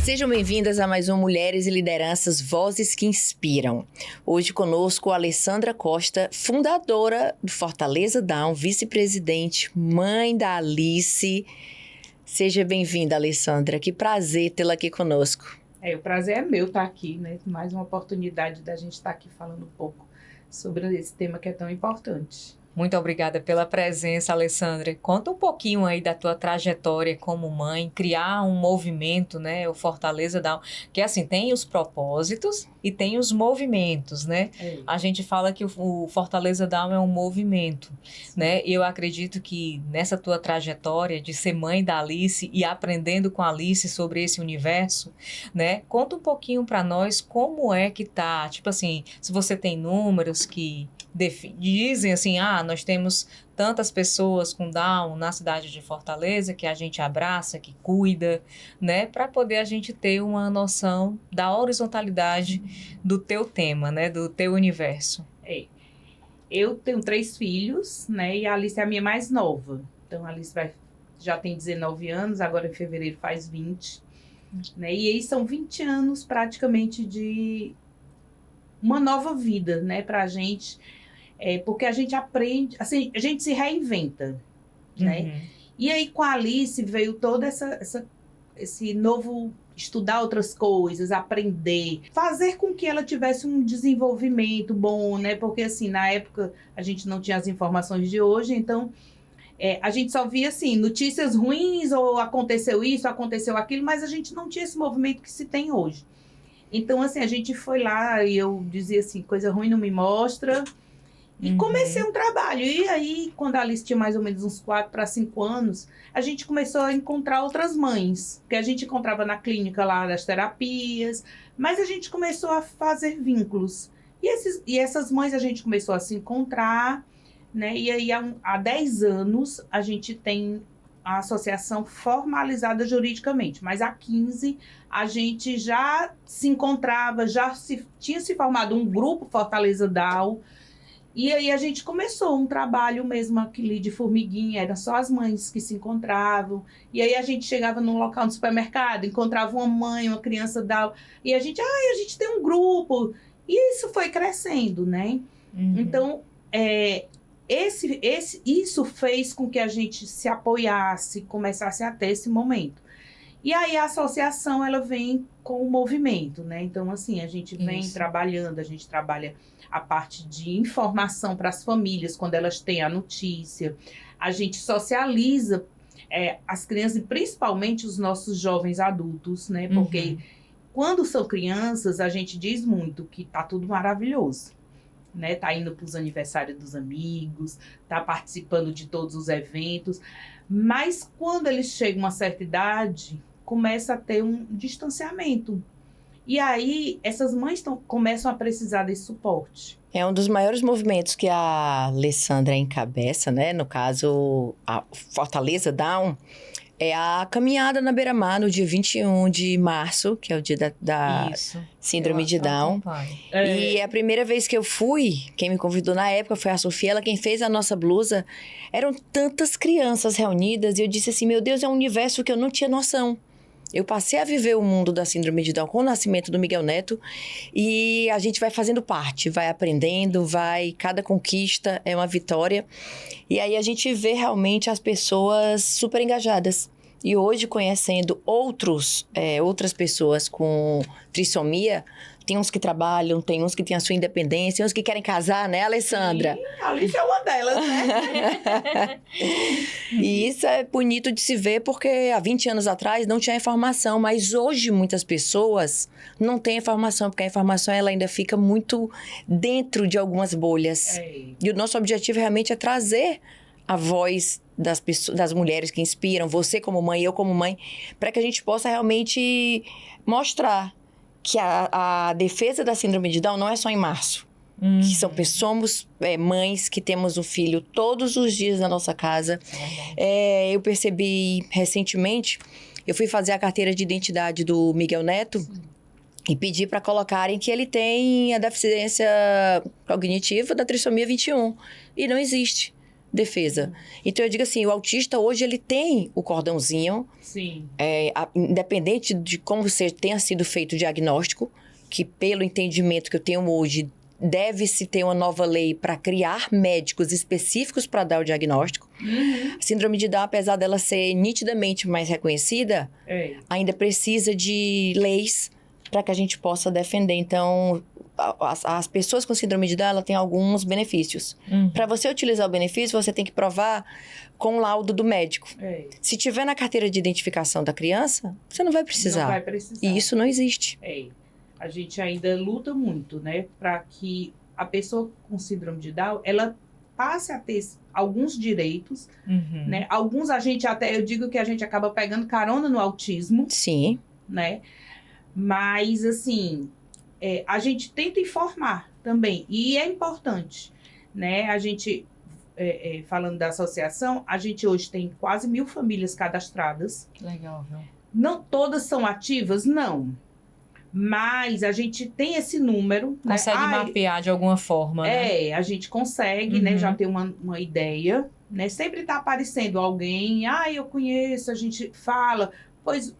Sejam bem-vindas a mais um Mulheres e Lideranças, Vozes que Inspiram. Hoje conosco a Alessandra Costa, fundadora do Fortaleza Down, vice-presidente, mãe da Alice. Seja bem-vinda, Alessandra. Que prazer tê-la aqui conosco. O prazer é meu estar aqui, né? Mais uma oportunidade da gente estar aqui falando um pouco sobre esse tema que é tão importante. Muito obrigada pela presença, Alessandra. Conta um pouquinho aí da tua trajetória como mãe, criar um movimento, né, o Fortaleza Down, que assim, tem os propósitos e tem os movimentos, né? A gente fala que o Fortaleza Down é um movimento, né? Eu acredito que nessa tua trajetória de ser mãe da Alice e aprendendo com a Alice sobre esse universo, né? Conta um pouquinho para nós como é que tá, tipo assim, se você tem números que dizem assim, nós temos tantas pessoas com Down na cidade de Fortaleza que a gente abraça, que cuida, né, para poder a gente ter uma noção da horizontalidade do teu tema, né, do teu universo. Eu tenho 3 filhos, né, e a Alice é a minha mais nova. Então a Alice já tem 19 anos, agora em fevereiro faz 20, né, e aí são 20 anos praticamente de uma nova vida, né, pra gente. Porque a gente aprende, assim, a gente se reinventa, né? E aí com a Alice veio todo esse novo estudar outras coisas, aprender, fazer com que ela tivesse um desenvolvimento bom, né? Porque assim, na época a gente não tinha as informações de hoje, então a gente só via assim, notícias ruins, ou aconteceu isso, aconteceu aquilo, mas a gente não tinha esse movimento que se tem hoje. Então assim, a gente foi lá e eu dizia assim, coisa ruim não me mostra. E comecei um trabalho. E aí, quando a Alice tinha mais ou menos uns 4 para 5 anos, a gente começou a encontrar outras mães. Que a gente encontrava na clínica lá das terapias. Mas a gente começou a fazer vínculos. E essas mães a gente começou a se encontrar, né? E aí, há 10 anos, a gente tem a associação formalizada juridicamente. Mas há 15, a gente já se encontrava, tinha se formado um grupo Fortaleza Down. E aí a gente começou um trabalho mesmo aquele de formiguinha, eram só as mães que se encontravam. E aí a gente chegava num local no supermercado, encontrava uma mãe, uma criança Down, e a gente tem um grupo. E isso foi crescendo, né? Então, isso fez com que a gente se apoiasse, começasse a ter esse momento. E aí a associação, ela vem com o movimento, né? Então, assim, a gente vem trabalhando, a gente trabalha a parte de informação para as famílias, quando elas têm a notícia. A gente socializa as crianças, e principalmente os nossos jovens adultos, né? Porque quando são crianças, a gente diz muito que tá tudo maravilhoso, né? Tá indo para os aniversários dos amigos, tá participando de todos os eventos. Mas quando eles chegam a uma certa idade, começa a ter um distanciamento. E aí, essas mães começam a precisar desse suporte. É um dos maiores movimentos que a Alessandra encabeça, né? No caso, a Fortaleza Down, é a caminhada na Beira-Mar no dia 21 de março, que é o dia da Síndrome de Down. E a primeira vez que eu fui, quem me convidou na época foi a Sofia, ela quem fez a nossa blusa. Eram tantas crianças reunidas e eu disse assim, meu Deus, é um universo que eu não tinha noção. Eu passei a viver o mundo da Síndrome de Down com o nascimento do Miguel Neto e a gente vai fazendo parte, vai aprendendo, cada conquista é uma vitória. E aí a gente vê realmente as pessoas super engajadas. E hoje, conhecendo outras pessoas com trissomia, tem uns que trabalham, tem uns que têm a sua independência, uns que querem casar, né, Alessandra? Sim, a Alice é uma delas, né? E isso é bonito de se ver, porque há 20 anos atrás não tinha informação, mas hoje muitas pessoas não têm informação, porque a informação ela ainda fica muito dentro de algumas bolhas. E o nosso objetivo realmente é trazer a voz das mulheres que inspiram, você como mãe, eu como mãe, para que a gente possa realmente mostrar que a defesa da Síndrome de Down não é só em março. Que somos mães que temos um filho todos os dias na nossa casa. Eu percebi recentemente, eu fui fazer a carteira de identidade do Miguel Neto e pedi para colocarem que ele tem a deficiência cognitiva da trissomia 21. E não existe. defesa. Então, eu digo assim, o autista hoje, ele tem o cordãozinho, Sim. independente de como você tenha sido feito o diagnóstico, que pelo entendimento que eu tenho hoje, deve-se ter uma nova lei para criar médicos específicos para dar o diagnóstico. A síndrome de Down, apesar dela ser nitidamente mais reconhecida, ainda precisa de leis para que a gente possa defender. Então, as pessoas com síndrome de Down, ela tem alguns benefícios. Para você utilizar o benefício, você tem que provar com o laudo do médico. Se tiver na carteira de identificação da criança, você não vai precisar. Não vai precisar. E isso não existe. A gente ainda luta muito, né, para que a pessoa com síndrome de Down, ela passe a ter alguns direitos, né? Alguns eu digo que a gente acaba pegando carona no autismo. Sim. Né? Mas, assim, a gente tenta informar também, e é importante, né? A gente, falando da associação, a gente hoje tem quase 1.000 famílias cadastradas. Legal, viu? Não todas são ativas, não. Mas a gente tem esse número. Consegue mapear de alguma forma, né? A gente consegue, né? Já ter uma ideia, né? Sempre tá aparecendo alguém, eu conheço, a gente fala, pois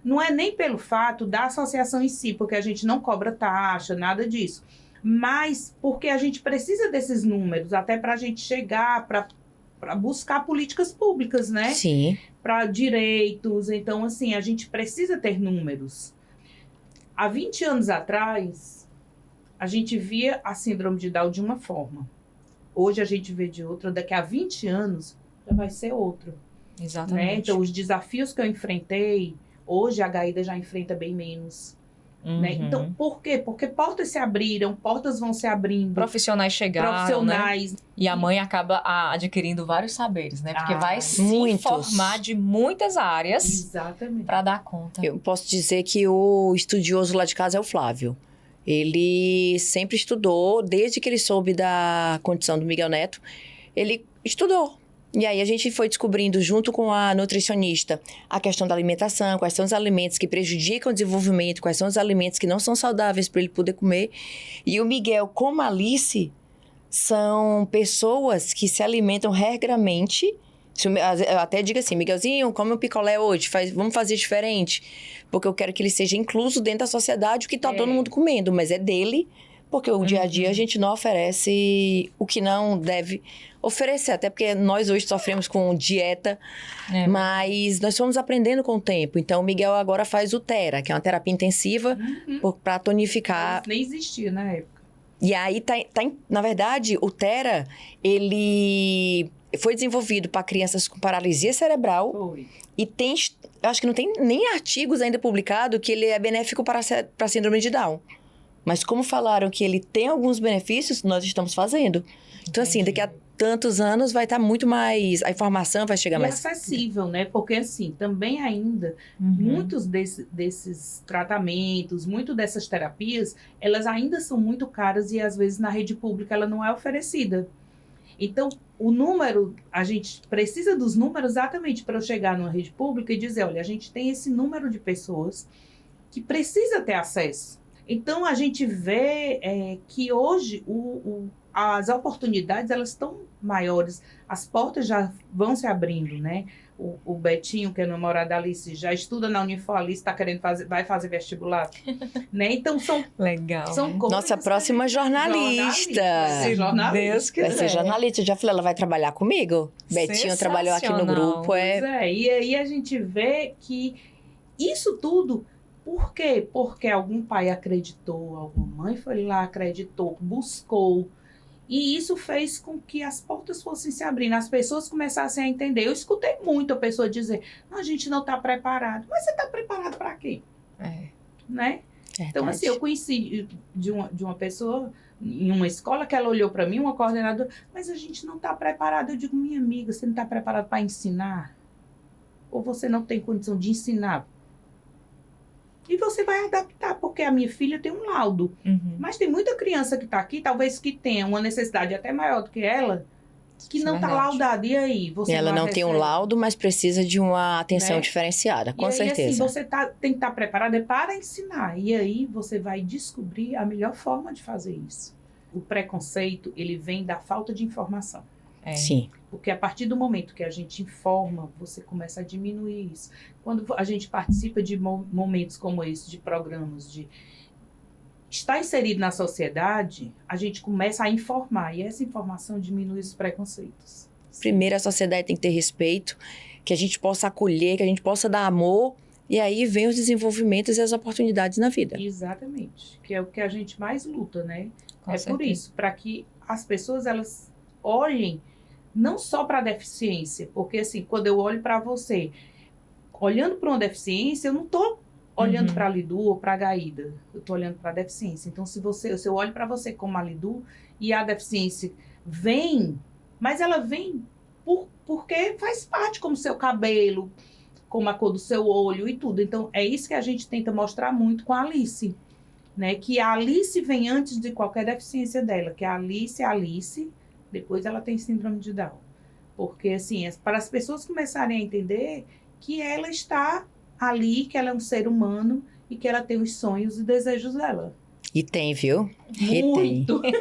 não é nem pelo fato da associação em si, porque a gente não cobra taxa, nada disso. Mas porque a gente precisa desses números, até para a gente chegar, para buscar políticas públicas, né? Sim. Para direitos. Então, assim, a gente precisa ter números. Há 20 anos atrás, a gente via a síndrome de Down de uma forma. Hoje a gente vê de outra. Daqui a 20 anos, já vai ser outra. Exatamente. Né? Então, os desafios que eu enfrentei, hoje a Gaída já enfrenta bem menos. Né? Então, por quê? Porque portas se abriram, portas vão se abrindo. Profissionais chegaram, né? E a mãe acaba adquirindo vários saberes, né? Porque vai se informar de muitas áreas para dar conta. Eu posso dizer que o estudioso lá de casa é o Flávio. Ele sempre estudou, desde que ele soube da condição do Miguel Neto, ele estudou. E aí a gente foi descobrindo, junto com a nutricionista, a questão da alimentação, quais são os alimentos que prejudicam o desenvolvimento, quais são os alimentos que não são saudáveis para ele poder comer. E o Miguel, como a Alice, são pessoas que se alimentam regramente. Eu até digo assim, Miguelzinho, come um picolé hoje, vamos fazer diferente. Porque eu quero que ele seja incluso dentro da sociedade, o que está todo mundo comendo, mas é dele. Porque o dia a dia a gente não oferece o que não deve oferecer. Até porque nós hoje sofremos com dieta, mas nós fomos aprendendo com o tempo. Então, o Miguel agora faz o Thera, que é uma terapia intensiva para tonificar. Mas nem existia na época. E aí, na verdade, o Thera, ele foi desenvolvido para crianças com paralisia cerebral. Foi. E tem, eu acho que não tem nem artigos ainda publicados que ele é benéfico para a síndrome de Down. Mas como falaram que ele tem alguns benefícios, nós estamos fazendo. Então, assim, daqui a tantos anos vai estar muito mais... A informação vai chegar mais... acessível, né? Porque, assim, também ainda, muitos desses tratamentos, muito dessas terapias, elas ainda são muito caras e, às vezes, na rede pública ela não é oferecida. Então, o número, a gente precisa dos números exatamente para eu chegar numa rede pública e dizer, olha, a gente tem esse número de pessoas que precisa ter acesso. Então, a gente vê que hoje as oportunidades elas estão maiores, as portas já vão se abrindo, né? O Betinho, que é namorado da Alice, já estuda na Unifor, Alice está querendo vai fazer vestibular, né? Então, Legal. São coisas. Nossa próxima jornalista. Vai ser jornalista. Deus quiser. Vai ser jornalista. Eu já falei, ela vai trabalhar comigo. Betinho trabalhou aqui no grupo. E aí a gente vê que isso tudo... Por quê? Porque algum pai acreditou, alguma mãe foi lá, acreditou, buscou. E isso fez com que as portas fossem se abrindo, as pessoas começassem a entender. Eu escutei muito a pessoa dizer, a gente não está preparado. Mas você está preparado para quê? Né? Então, assim, eu conheci de uma pessoa em uma escola que ela olhou para mim, uma coordenadora, mas a gente não está preparado. Eu digo, minha amiga, você não está preparado para ensinar? Ou você não tem condição de ensinar? E você vai adaptar, porque a minha filha tem um laudo. Mas tem muita criança que está aqui, talvez que tenha uma necessidade até maior do que ela, que não está laudada. E aí? Ela não tem um laudo, mas precisa de uma atenção diferenciada, com certeza. Assim, você tem que estar preparada para ensinar. E aí você vai descobrir a melhor forma de fazer isso. O preconceito, ele vem da falta de informação. Sim. Porque a partir do momento que a gente informa, você começa a diminuir isso. Quando a gente participa de momentos como esse, de programas, de estar inserido na sociedade, a gente começa a informar. E essa informação diminui os preconceitos. Primeiro, a sociedade tem que ter respeito, que a gente possa acolher, que a gente possa dar amor. E aí vem os desenvolvimentos e as oportunidades na vida. Exatamente. Que é o que a gente mais luta, né? Com Por certeza. isso, para que as pessoas, elas olhem não só para a deficiência, porque assim, quando eu olho para você, olhando para uma deficiência, eu não estou olhando Uhum. para a Lidu ou para a Gaída, eu estou olhando para a deficiência. Então, se eu olho para você como a Lidu e a deficiência vem, mas ela vem porque faz parte, como o seu cabelo, como a cor do seu olho e tudo. Então, é isso que a gente tenta mostrar muito com a Alice, né? Que a Alice vem antes de qualquer deficiência dela, que a Alice é a Alice, depois ela tem síndrome de Down. Porque, assim, para as pessoas começarem a entender que ela está ali, que ela é um ser humano e que ela tem os sonhos e desejos dela. E tem, viu? E Muito! tem.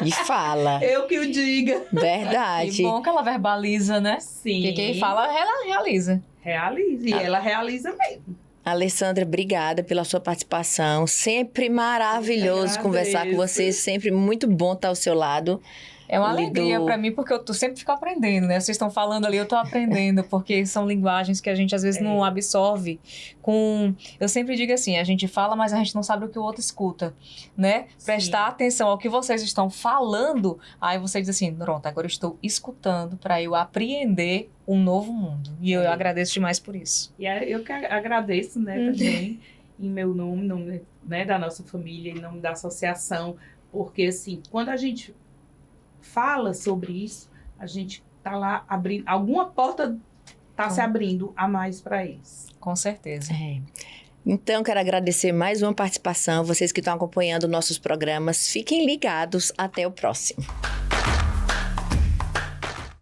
E fala. Eu que o diga. Verdade. Que bom que ela verbaliza, né? Sim. Porque quem fala, ela realiza. Realiza. E ela realiza mesmo. Alessandra, obrigada pela sua participação. Sempre maravilhoso Eu conversar com agradeço. você. Sempre muito bom estar ao seu lado. É uma Lido- alegria pra mim, porque eu sempre fico aprendendo, né? Vocês estão falando ali, eu tô aprendendo, porque são linguagens que a gente às vezes não absorve com... Eu sempre digo assim, a gente fala, mas a gente não sabe o que o outro escuta, né? Sim. Prestar atenção ao que vocês estão falando, aí você diz assim, pronto, agora eu estou escutando para eu apreender um novo mundo. E eu agradeço demais por isso. E eu que agradeço, né, também, em meu nome, né, da nossa família, em nome da associação, porque, assim, quando a gente fala sobre isso, a gente tá lá abrindo, alguma porta tá se abrindo a mais para eles. Com certeza. É. Então, quero agradecer mais uma participação. Vocês que estão acompanhando nossos programas, fiquem ligados. Até o próximo.